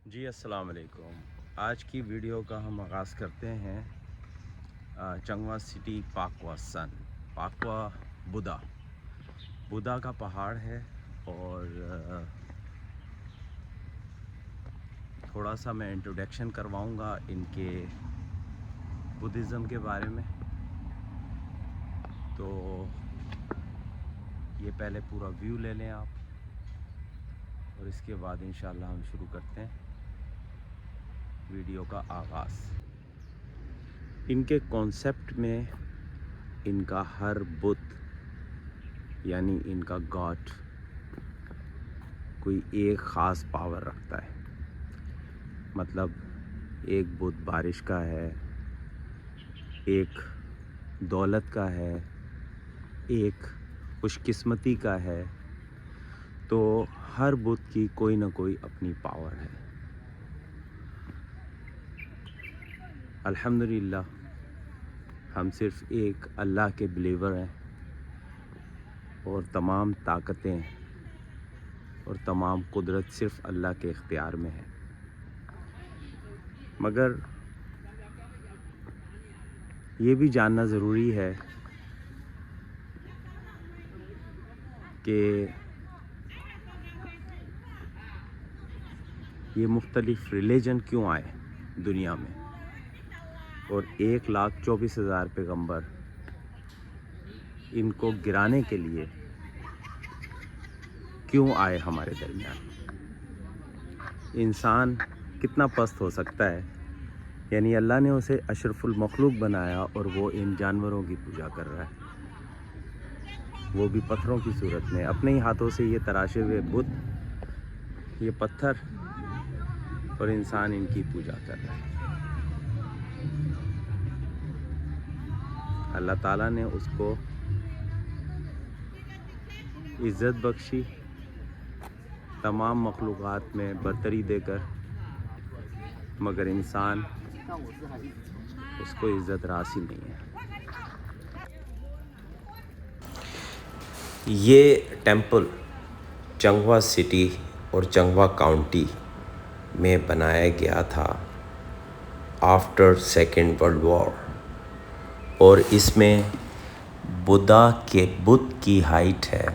جی السلام علیکم. آج کی ویڈیو کا ہم آغاز کرتے ہیں چنگوا سٹی پاکوا سن پاکوا بودھا کا پہاڑ ہے. اور تھوڑا سا میں انٹروڈکشن کرواؤں گا ان کے بدھزم کے بارے میں. تو یہ پہلے پورا ویو لے لیں آپ، اور اس کے بعد انشاءاللہ ہم شروع کرتے ہیں ویڈیو کا آغاز. ان کے کانسیپٹ میں ان کا ہر بت یعنی ان کا گاڈ کوئی ایک خاص پاور رکھتا ہے. مطلب ایک بت بارش کا ہے، ایک دولت کا ہے، ایک خوش قسمتی کا ہے. تو ہر بت کی کوئی نہ کوئی اپنی پاور ہے. الحمدللہ ہم صرف ایک اللہ کے بلیور ہیں، اور تمام طاقتیں اور تمام قدرت صرف اللہ کے اختیار میں ہے. مگر یہ بھی جاننا ضروری ہے کہ یہ مختلف ریلیجن کیوں آئے دنیا میں، اور 1,24,000 پیغمبر ان کو گرانے کے لیے کیوں آئے ہمارے درمیان. انسان کتنا پست ہو سکتا ہے، یعنی اللہ نے اسے اشرف المخلوق بنایا اور وہ ان جانوروں کی پوجا کر رہا ہے، وہ بھی پتھروں کی صورت میں. اپنے ہی ہاتھوں سے یہ تراشے ہوئے بت، یہ پتھر، اور انسان ان کی پوجا کر رہا ہے. اللہ تعالیٰ نے اس کو عزت بخشی، تمام مخلوقات میں برتری دے کر، مگر انسان اس کو عزت راس ہی نہیں ہے. یہ ٹیمپل چنگوا سٹی اور چنگوا کاؤنٹی میں بنایا گیا تھا آفٹر سیکنڈ ورلڈ وار، اور اس میں بدھا کے بت کی ہائٹ ہے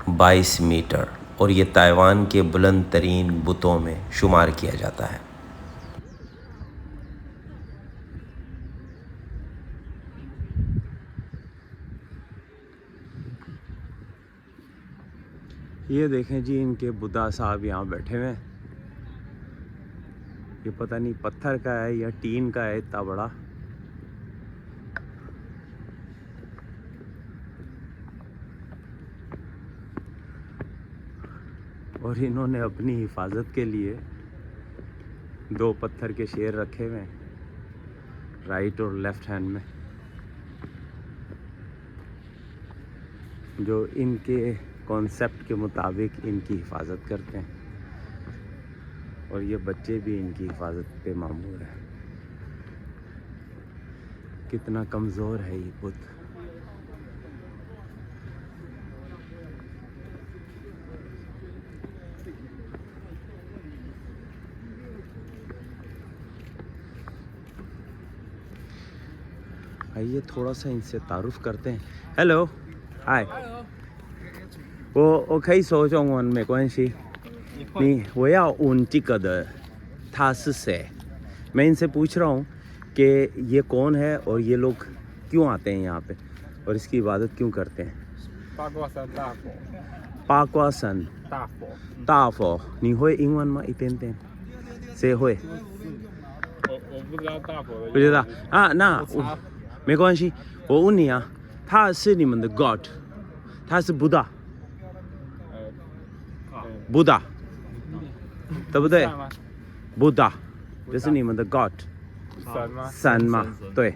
22 میٹر، اور یہ تائیوان کے بلند ترین بتوں میں شمار کیا جاتا ہے. یہ دیکھیں جی ان کے بدھا صاحب یہاں بیٹھے ہوئے ہیں. یہ پتہ نہیں پتھر کا ہے یا ٹین کا ہے اتنا بڑا. اور انہوں نے اپنی حفاظت کے لیے 2 پتھر کے شیر رکھے ہوئے ہیں، رائٹ اور لیفٹ ہینڈ میں، جو ان کے کانسیپٹ کے مطابق ان کی حفاظت کرتے ہیں. اور یہ بچے بھی ان کی حفاظت پہ مامور ہیں. کتنا کمزور ہے یہ بت. آئیے تھوڑا سا ان سے تعارف کرتے ہیں. ہیلو، ہائے.我可以说中文没关系。我要问这个的他是谁？میں ان سے پوچھ رہا ہوں کہ یہ کون ہے اور یہ لوگ کیوں آتے ہیں یہاں پہ اور اس کی عبادت کیوں کرتے ہیں. 八卦山大佛，八卦山大佛，大佛，你会英文吗？一点点。谁会？我不知道大佛的。不知道啊？那我查没关系。我问你啊，他是你们的 God， 他是 Buddha， Buddha， 对不对算吗？ ？Buddha， 这是你们的 God， 神吗？神嘛，对，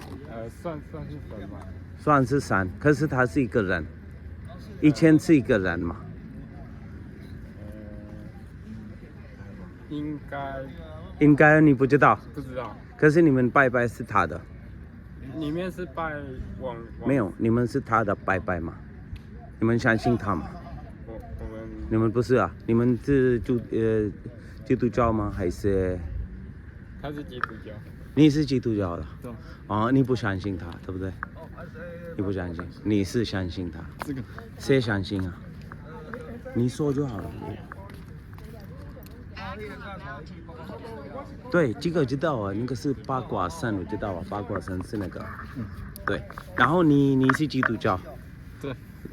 算是神吗？算是神，可是他是一个人，以前是一个人嘛。应该应该你不知道，不知道。可是你们拜拜是他的，里面是拜往没有，你们是他的拜拜嘛？你们相信他吗？我们你们不是啊，你们是基督教吗？还是他是基督教，你是基督教的？对，哦，你不相信他，对不对？你不相信，你是相信他。这个谁相信啊？你说就好了。对，这个知道啊，那个是八卦山，我知道啊，八卦山是那个。对，然后你是基督教，对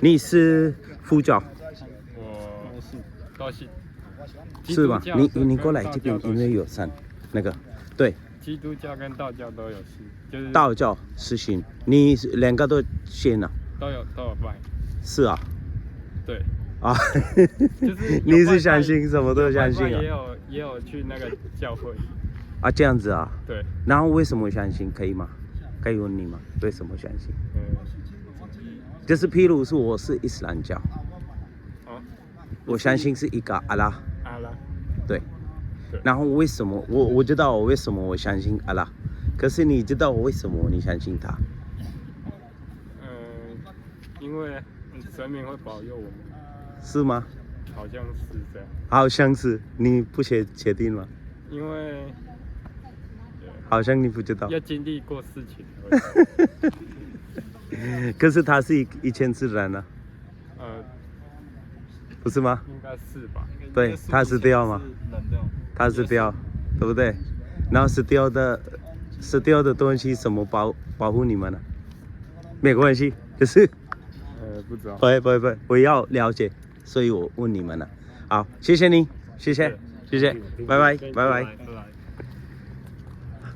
你是佛教我都信。是吧？你跟过来这边道教都因为有山，那个对，基督教跟道教都有信，就是道教是信，你两个都信啊？都有拜。是啊，对，啊，就是你是相信什么都相信也啊？有去那个教会。啊，这样子啊？对，然后为什么相信？可以吗？可以问你吗？为什么相信？就是譬如说我是伊斯兰教，哦，我相信是一个阿拉，阿拉，对对。然后为什么我知道我为什么我相信阿拉，可是你知道我为什么你相信他？因为神明会保佑我们，是吗？好像是这样。好像是，你不确定吗？因为好像你不知道。要经历过事情。可是他是一千自然啊，不是吗？应该是吧？对，他死掉嘛，他死掉，对不对？然后死掉的东西怎么保护你们呢？没关系，就是不知道。不，我要了解，所以我问你们了。好，谢谢你，谢谢，拜拜。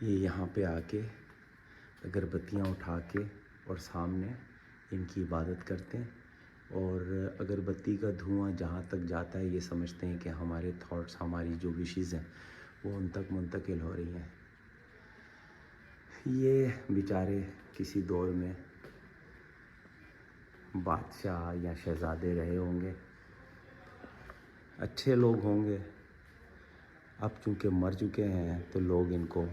یہ یہاں پہ آ کے اگربتیاں اٹھا کے اور سامنے ان کی عبادت کرتے ہیں، اور اگربتی کا دھواں جہاں تک جاتا ہے یہ سمجھتے ہیں کہ ہمارے تھاٹس، ہماری جو وشیز ہیں وہ ان تک منتقل ہو رہی ہیں۔ یہ بیچارے کسی دور میں بادشاہ یا شہزادے رہے ہوں گے، اچھے لوگ ہوں گے، اب چونکہ مر چکے ہیں تو لوگ ان کو،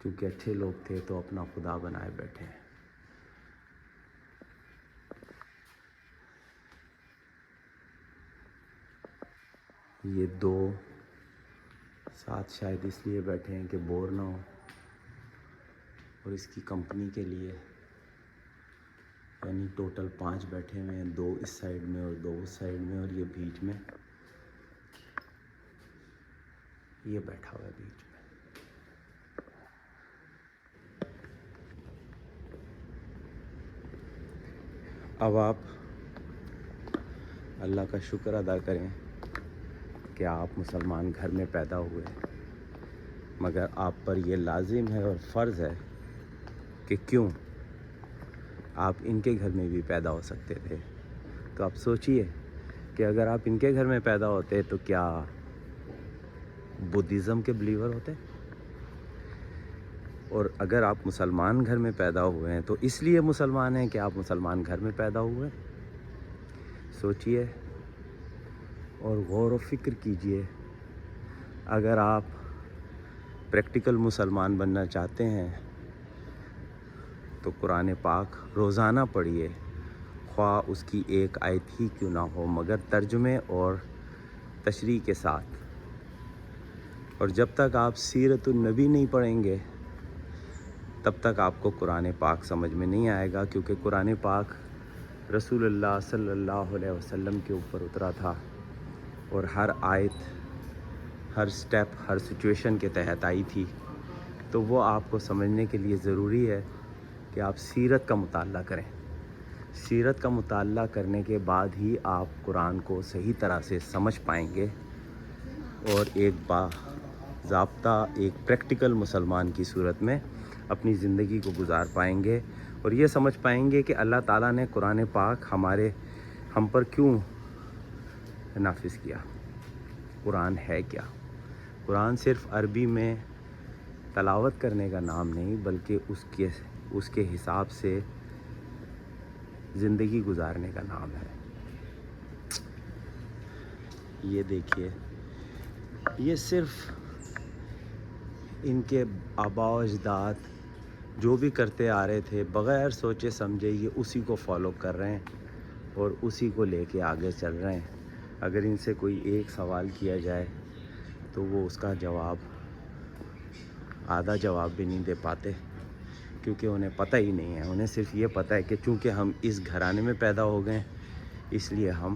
چونکہ اچھے لوگ تھے تو اپنا خدا بنائے بیٹھے ہیں۔ یہ دو ساتھ شاید اس لیے بیٹھے ہیں کہ بور نہ ہو، اور اس کی کمپنی کے لیے، یعنی ٹوٹل 5 بیٹھے ہوئے ہیں، 2 اس سائیڈ میں اور 2 اس سائیڈ میں، اور یہ بیچ میں، یہ بیٹھا ہوا ہے بیچ میں۔ اب آپ اللہ کا شکر ادا کریں کہ آپ مسلمان گھر میں پیدا ہوئے، مگر آپ پر یہ لازم ہے اور فرض ہے کہ کیوں آپ ان کے گھر میں بھی پیدا ہو سکتے تھے۔ تو آپ سوچئے کہ اگر آپ ان کے گھر میں پیدا ہوتے تو کیا بدھزم کے بلیور ہوتے؟ اور اگر آپ مسلمان گھر میں پیدا ہوئے ہیں تو اس لیے مسلمان ہیں کہ آپ مسلمان گھر میں پیدا ہوئے۔ سوچئے اور غور و فکر کیجئے، اگر آپ پریکٹیکل مسلمان بننا چاہتے ہیں تو قرآن پاک روزانہ پڑھیے، خواہ اس کی ایک آیت ہی کیوں نہ ہو، مگر ترجمے اور تشریح کے ساتھ۔ اور جب تک آپ سیرت النبی نہیں پڑھیں گے تب تک آپ کو قرآن پاک سمجھ میں نہیں آئے گا، کیونکہ قرآن پاک رسول اللہ صلی اللہ علیہ وسلم کے اوپر اترا تھا، اور ہر آیت، ہر سٹیپ، ہر سچویشن کے تحت آئی تھی۔ تو وہ آپ کو سمجھنے کے لیے ضروری ہے کہ آپ سیرت کا مطالعہ کریں۔ سیرت کا مطالعہ کرنے کے بعد ہی آپ قرآن کو صحیح طرح سے سمجھ پائیں گے، اور ایک باضابطہ، ایک پریکٹیکل مسلمان کی صورت میں اپنی زندگی کو گزار پائیں گے، اور یہ سمجھ پائیں گے کہ اللہ تعالیٰ نے قرآن پاک ہم پر کیوں نافذ کیا، قرآن ہے کیا۔ قرآن صرف عربی میں تلاوت کرنے کا نام نہیں، بلکہ اس کے حساب سے زندگی گزارنے کا نام ہے۔ یہ دیکھیے، یہ صرف ان کے آباء و اجداد جو بھی کرتے آ رہے تھے بغیر سوچے سمجھے، یہ اسی کو فالو کر رہے ہیں اور اسی کو لے کے آگے چل رہے ہیں۔ اگر ان سے کوئی ایک سوال کیا جائے تو وہ اس کا جواب، آدھا جواب بھی نہیں دے پاتے، کیونکہ انہیں پتہ ہی نہیں ہے۔ انہیں صرف یہ پتہ ہے کہ چونکہ ہم اس گھرانے میں پیدا ہو گئے اس لیے ہم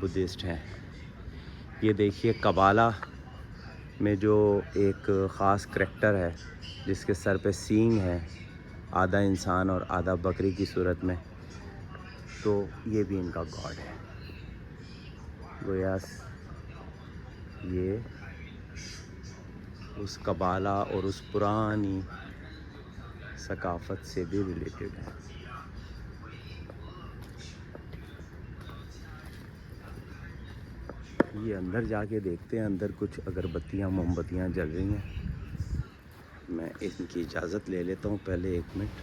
بدھسٹ ہیں۔ یہ دیکھیے، قبالہ میں جو ایک خاص کریکٹر ہے جس کے سر پہ سینگ ہے، آدھا انسان اور آدھا بکری کی صورت میں، تو یہ بھی ان کا گاڈ ہے۔ گویا یہ اس قبالہ اور اس پرانی ثقافت سے بھی ریلیٹڈ ہے۔ یہ اندر جا کے دیکھتے ہیں، اندر کچھ اگربتیاں، موم بتیاں جل رہی ہیں۔ میں ان کی اجازت لے لیتا ہوں پہلے 1 منٹ۔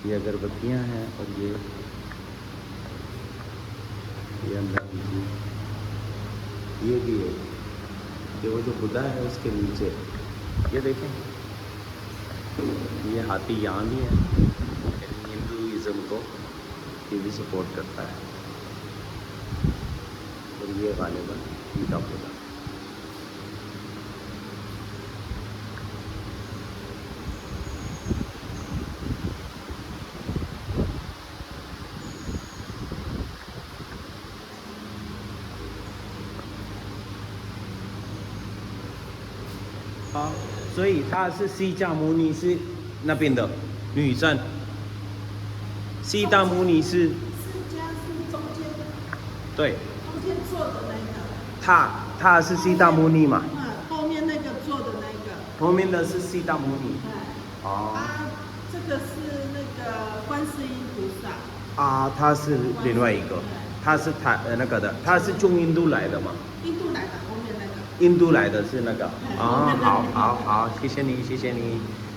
یہ اگربتیاں ہیں، اور یہ اندر یہ بھی ہے کہ وہ جو بدھا ہے اس کے نیچے یہ دیکھیں، یہ ہاتھی یہاں بھی ہے، ہندوازم کو یہ بھی سپورٹ کرتا ہے، اور یہ غالباً ان کا خدا۔所以她是释迦牟尼是那边的女生，释迦牟尼是释迦是中间对坐的那个。他是西大摩尼嘛？后面那个坐的那个，后面的是西大摩尼。哦。这个是那个观世音菩萨。啊，他是另外一个，他是那个的，他是从印度来的嘛？印度来的，后面那个。印度来的是那个。啊，好，谢谢你。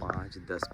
5:10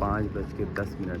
5:10